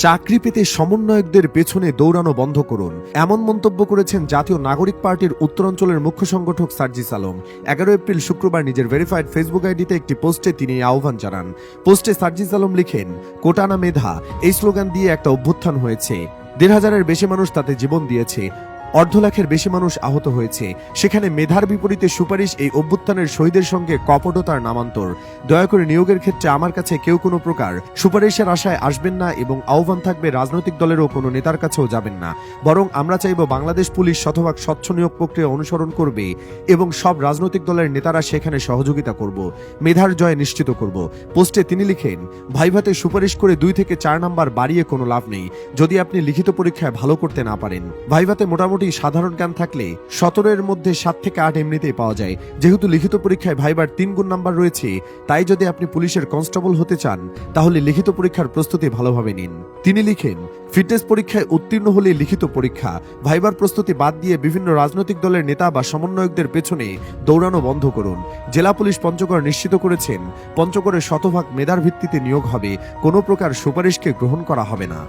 চাকরি পেতে সমন্বয়কদের পেছনে দৌড়ানো বন্ধ করুন, এমন মন্তব্য করেছেন জাতীয় নাগরিক পার্টির উত্তরাঞ্চলের মুখ্য সংগঠক সার্জিস আলম। 11 এপ্রিল শুক্রবার নিজের ভেরিফাইড ফেসবুক আইডিতে একটি পোস্টে তিনি এই আহ্বান জানান। পোস্টে সার্জিস আলম লিখেন, কোটা না মেধা, এই স্লোগান দিয়ে একটা অভ্যুত্থান হয়েছে। 1,500-এর বেশি মানুষ তাতে জীবন দিয়েছে, 250,000-এর বেশি মানুষ আহত হয়েছে। সেখানে মেধার বিপরীতে সুপারিশ এই অভ্যুত্থানের শহীদের সঙ্গে কপটতার নামান্তর। দয়া করে নিয়োগের ক্ষেত্রে আমার কাছে কেউ কোনো প্রকার সুপারিশের আশায় আসবেন না এবং আহ্বান থাকবে রাজনৈতিক দলেরও কোনো নেতার কাছেও যাবেন না। বরং আমরা চাইব বাংলাদেশ পুলিশ শতভাগ স্বচ্ছ নিয়োগ প্রক্রিয়া অনুসরণ করবে এবং সব রাজনৈতিক দলের নেতারা সেখানে সহযোগিতা করব, মেধার জয় নিশ্চিত করব। পোস্টে তিনি লিখেন, ভাইভাতে সুপারিশ করে 2 থেকে 4 নাম্বার বাড়িয়ে কোনো লাভ নেই যদি আপনি লিখিত পরীক্ষায় ভালো করতে না পারেন। ভাইভাতে মোটামুটি সাধারণ জ্ঞান থাকলে 17-এর মধ্যে 7 থেকে 8 এমনিতেই পাওয়া যায়। যেহেতু লিখিত পরীক্ষায় ভাইবার 3 গুণ নাম্বার রয়েছে, তাই যদি আপনি পুলিশের কনস্টেবল হতে চান তাহলে লিখিত পরীক্ষার প্রস্তুতি ভালোভাবে নিন। তিনি লিখেন, ফিটনেস পরীক্ষায় উত্তীর্ণ হলে লিখিত পরীক্ষা, ভাইবার প্রস্তুতি বাদ দিয়ে বিভিন্ন রাজনৈতিক দলের নেতা বা সমন্বয়কদের পেছনে দৌড়ানো বন্ধ করুন। জেলা পুলিশ পঞ্চগড় নিশ্চিত করেছেন, পঞ্চগড়ে শতভাগ মেধার ভিত্তিতে নিয়োগ হবে, কোনো প্রকার সুপারিশকে গ্রহণ করা হবে না।